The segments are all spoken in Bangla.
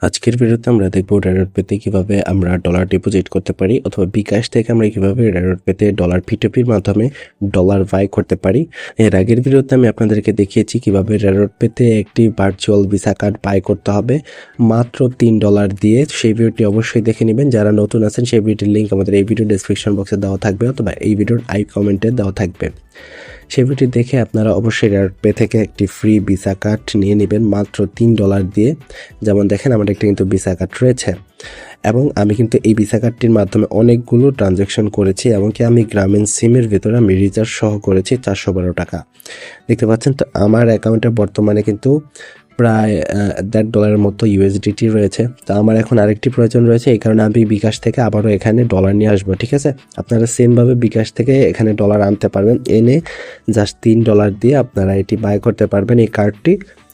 আজকের ভিডিওতে আমরা দেখব রেডট পেতে কিভাবে আমরা ডলার ডিপোজিট করতে পারি অথবা বিকাশ থেকে আমরা কিভাবে রেডট পেতে ডলার পিটুপির মাধ্যমে ডলার বাই করতে পারি। এর আগের ভিডিওতে আমি আপনাদেরকে দেখিয়েছি কিভাবে রেডট পেতে একটি ভার্চুয়াল ভিসা কার্ড বাই করতে হবে মাত্র $3 দিয়ে। সেই ভিডিওটি অবশ্যই দেখে নেবেন। যারা নতুন আছেন সেই ভিডিওর লিঙ্ক আমাদের এই ভিডিও ডেসক্রিপশন বক্সে দেওয়া থাকবে অথবা এই ভিডিওর আই কমেন্টে দেওয়া থাকবে। সেই ভিডিওটি দেখে আপনারা অবশ্যই রেডট পে থেকে একটি ফ্রি ভিসা কার্ড নিয়ে নেবেন মাত্র $3 দিয়ে। যেমন দেখেন আমার একটা কিন্তু ভিসা কার্ড রয়েছে এবং আমি কিন্তু এই ভিসা কার্ডটির মাধ্যমে অনেকগুলো ট্রানজ্যাকশন করেছি এবং কি আমি গ্রামীণ সিমের ভিতরে আমি রিচার্জ সহ করেছি 412 টাকা। দেখতে পাচ্ছেন তো আমার অ্যাকাউন্টে বর্তমানে কিন্তু প্রায় $1.5 মতো ইউএসডিটি রয়েছে। তো আমার এখন আরেকটি প্রয়োজন রয়েছে, এই কারণে আমি বিকাশ থেকে আবারও এখানে ডলার নিয়ে আসবো। ঠিক আছে, আপনারা সেমভাবে বিকাশ থেকে এখানে ডলার আনতে পারবেন, এনে জাস্ট $3 দিয়ে আপনারা এটি বাই করতে পারবেন। এই কার্ডটি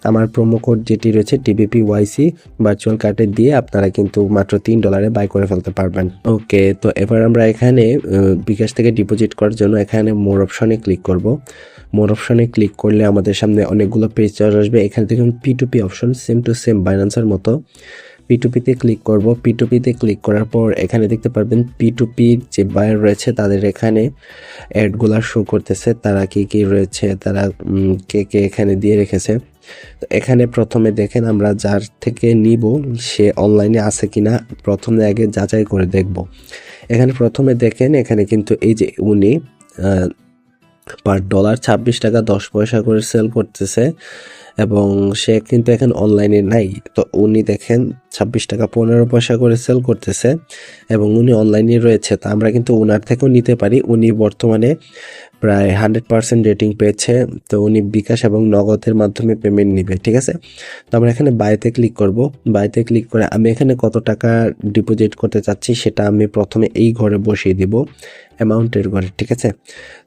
আমার প্রোমো কোড যেটি রয়েছে TBPYC ভার্চুয়াল কার্ডে দিয়ে আপনারা কিন্তু মাত্র $3 বাই করে ফেলতে পারবেন। ওকে, তো এবার আমরা এখানে বিকাশ থেকে ডিপোজিট করার জন্য এখানে মোর অপশনে ক্লিক করব। মোর অপশনে ক্লিক করলে আমাদের সামনে অনেকগুলো পেজ চলে আসবে। এখানে দেখুন P2P option, same to same বাইন্যান্সের মতো। P2P-তে ক্লিক করব। P2P-তে ক্লিক করার পর এখানে দেখতে পারবেন P2P যে বায়ার রয়েছে তাদের এখানে অ্যাডগুলা শো করতেছে, তারা কি রয়েছে, তারা কে এখানে দিয়ে রেখেছে। তো এখানে প্রথমে দেখেন আমরা যার থেকে নিব সে অনলাইনে আছে কিনা প্রথমে আগে যাচাই করে দেখব। এখানে প্রথমে দেখেন এখানে কিন্তু এই যে উনি পার ডলার 26 টাকা 10 পয়সা করে সেল করতেছে এবং সে কিন্তু এখন অনলাইনে নাই। তো উনি দেখেন 26 টাকা 15 পয়সা করে সেল করতেছে এবং উনি অনলাইনে রয়েছে। তো আমরা কিন্তু ওনার থেকেও নিতে পারি। উনি বর্তমানে প্রায় 100% রেটিং পেয়েছে। তো উনি বিকাশ এবং নগদের মাধ্যমে পেমেন্ট নিবে। ঠিক আছে, তো আমরা এখানে বাইতে ক্লিক করব। বাইতে ক্লিক করে আমি এখানে কত টাকা ডিপোজিট করতে চাচ্ছি সেটা আমি প্রথমে এই ঘরে বসিয়ে দিব, অ্যামাউন্টের ঘরে। ঠিক আছে,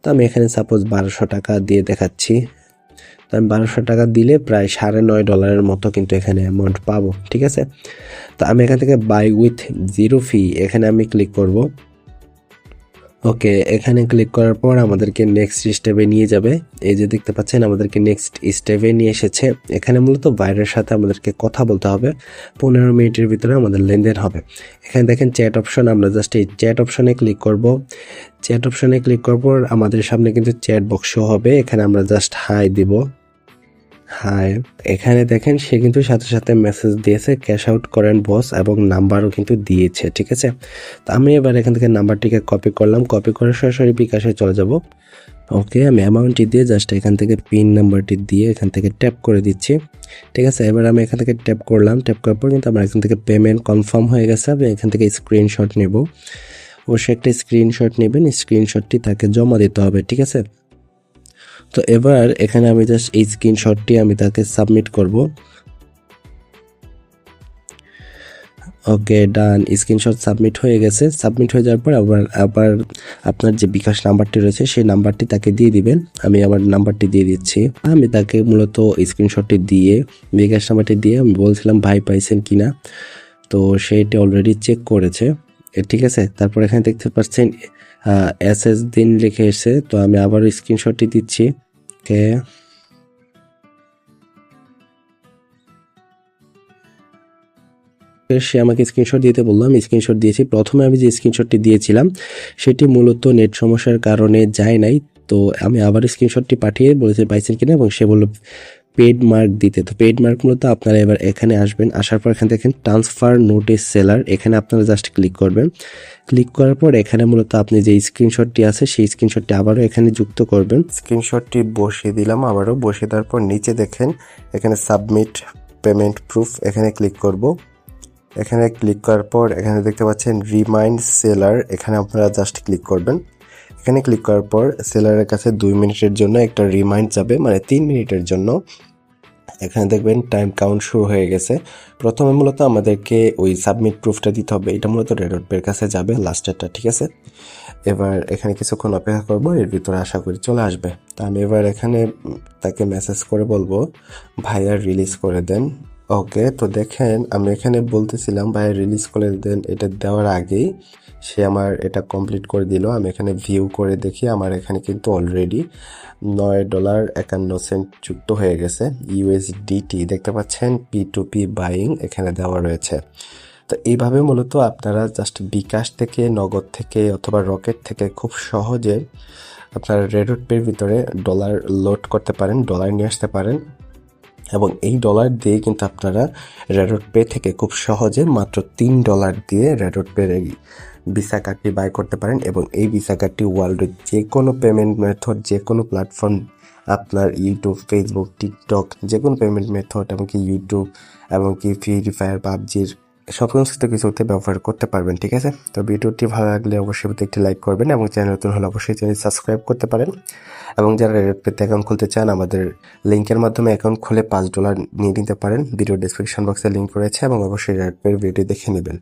তো আমি এখানে সাপোজ 1200 টাকা দিয়ে দেখাচ্ছি। তো আমি 1200 টাকা দিলে প্রায় $9.5 মতো কিন্তু এখানে অ্যামাউন্ট পাবো। ঠিক আছে, তো আমি এখান থেকে বাই উইথ জিরো ফি এখানে আমি ক্লিক করব। ওকে, এখানে ক্লিক করার পর আমাদেরকে নেক্সট স্টেপে নিয়ে যাবে। এই যে দেখতে পাচ্ছেন আমাদেরকে নেক্সট স্টেপে নিয়ে এসেছে। এখানে মূলত বাইরের সাথে আমাদেরকে কথা বলতে হবে, 15 মিনিটের ভিতরে আমাদের লেনদেন হবে। এখানে দেখেন চ্যাট অপশন, আমরা জাস্ট এই চ্যাট অপশনে ক্লিক করব। চ্যাট অপশনে ক্লিক করার পর আমাদের সামনে কিন্তু চ্যাট বক্স হবে, এখানে আমরা জাস্ট হাই দিব। হাই, এখানে দেখেন সে কিন্তু সাথে সাথে মেসেজ দিয়েছে ক্যাশ আউট করেন বস এবং নাম্বারও কিন্তু দিয়েছে। ঠিক আছে, তো আমি এবার এখান থেকে নাম্বারটিকে কপি করলাম, কপি করে সরাসরি বিকাশে চলে যাব। ওকে, আমি অ্যামাউন্টটি দিয়ে জাস্ট এখান থেকে পিন নাম্বারটি দিয়ে এখান থেকে ট্যাপ করে দিচ্ছি। ঠিক আছে, এবার আমি এখান থেকে ট্যাপ করলাম। ট্যাপ করার পর কিন্তু আমার এখান থেকে পেমেন্ট কনফার্ম হয়ে গেছে। আমি এখান থেকে স্ক্রিনশট নেব। অবশ্যই একটা স্ক্রিনশট নেবেন, স্ক্রিনশটটি তাকে জমা দিতে হবে। ঠিক আছে, তো এবার এখানে আমি জাস্ট এই স্ক্রিনশটটি আমি তাকে সাবমিট করব। ওকে, ডান, স্ক্রিনশট সাবমিট হয়ে গেছে। সাবমিট হয়ে যাওয়ার পর আবার আপনার যে বিকাশ নাম্বারটি রয়েছে সেই নাম্বারটি তাকে দিয়ে দিবেন। আমি আমার নাম্বারটি দিয়ে দিচ্ছি। আমি তাকে মূলত স্ক্রিনশটটি দিয়ে বিকাশ নাম্বারটি দিয়ে আমি বলছিলাম ভাই পাইছেন কিনা, তো সেটি অলরেডি চেক করেছে। ঠিক আছে, তারপর এখানে দেখতে পাচ্ছেন এসএস দিন লিখে এসেছে। তো আমি আবার স্ক্রিনশটটি দিচ্ছি। ওকে, সে আমাকে স্ক্রিনশট দিতে বললো, আমি স্ক্রিনশট দিয়েছি। প্রথমে আমি যে স্ক্রিনশটটি দিয়েছিলাম সেটি মূলত নেট সমস্যার কারণে যায় নাই। তো আমি আবার স্ক্রিনশটটি পাঠিয়ে বলেছি পাইছেন কিনা এবং সে বললো পেড মার্ক দিতে। তো পেড মার্ক মূলত আপনারা এবার এখানে আসবেন, আসার পর এখান থেকে ট্রান্সফার নোটিস সেলার এখানে আপনারা জাস্ট ক্লিক করবেন। ক্লিক করার পর এখানে মূলত আপনি যে স্ক্রিনশটটি আছে সেই স্ক্রিনশটটি আবারও এখানে যুক্ত করবেন। স্ক্রিনশটটি বসিয়ে দিলাম, আবারও বসিয়ে দেওয়ার পর নিচে দেখেন এখানে সাবমিট পেমেন্ট প্রুফ, এখানে ক্লিক করব। এখানে ক্লিক করার পর এখানে দেখতে পাচ্ছেন রিমাইন্ড সেলার, এখানে আপনারা জাস্ট ক্লিক করবেন। এখানে ক্লিক করার পর সেলারের কাছে 2 মিনিটের জন্য একটা রিমাইন্ড যাবে, মানে 3 মিনিটের জন্য। এখানে দেখবেন টাইম কাউন্ট শুরু হয়ে গেছে। প্রথমে মূলত আমাদেরকে ওই সাবমিট প্রুফটা দিতে হবে, এটা মূলত রেডট পের কাছে যাবে লাস্টেরটা। ঠিক আছে, এবার এখানে কিছুক্ষণ অপেক্ষা করব, এর ভিতরে আশা করি চলে আসবে। তা আমি এবার এখানে তাকে মেসেজ করে বলবো ভাইয়া রিলিজ করে দেন। ওকে, তো আমি এবার এখানে তাকে মেসেজ করে বলবো ভাইয়া রিলিজ করে দেন। ওকে, ওকে, তো দেখেন আমি এখানে বলতেছিলাম ভাই রিলিজ করে দেন, এটা দেওয়ার আগেই সে আমার এটা কমপ্লিট করে দিল। আমি এখানে ভিউ করে দেখি আমার এখানে কিন্তু অলরেডি $9.51 যুক্ত হয়ে গেছে। ইউএসডিটি দেখতে পাচ্ছেন, P2P বাইং এখানে দেওয়া রয়েছে। তো এইভাবে মূলত আপনারা জাস্ট বিকাশ থেকে, নগদ থেকে অথবা রকেট থেকে খুব সহজে আপনারা রেডট পের ভিতরে ডলার লোড করতে পারেন, ডলার নিয়ে আসতে পারেন এবং এই ডলার দিয়ে কিন্তু আপনারা রেডট পে থেকে খুব সহজে মাত্র $3 দিয়ে রেডট পের এই ভিসা কার্ডটি বাই করতে পারেন এবং এই ভিসা কার্ডটি ওয়ার্ল্ডের যে কোনো পেমেন্ট মেথড, যে কোনো প্ল্যাটফর্ম, আপনার ইউটিউব, ফেসবুক, টিকটক, যে কোনো পেমেন্ট মেথড, এমনকি ইউটিউব, এমনকি ফ্রি ফায়ার, পাবজির সমস্ত কিছুতে ব্যবহার করতে পারবেন। ঠিক আছে, তো ভিডিওটি ভালো লাগলে অবশ্যই একটি লাইক করবেন এবং চ্যানেল নতুন হলে অবশ্যই চ্যানেল সাবস্ক্রাইব করতে পারেন। এবং যারা রেডট পেতে অ্যাকাউন্ট খুলতে চান আমাদের লিঙ্কের মাধ্যমে অ্যাকাউন্ট খুলে $5 নিয়ে নিতে পারেন। ভিডিও ডেসক্রিপশন বক্সে লিঙ্ক রয়েছে এবং অবশ্যই রেডট পের ভিডিও দেখে নেবেন।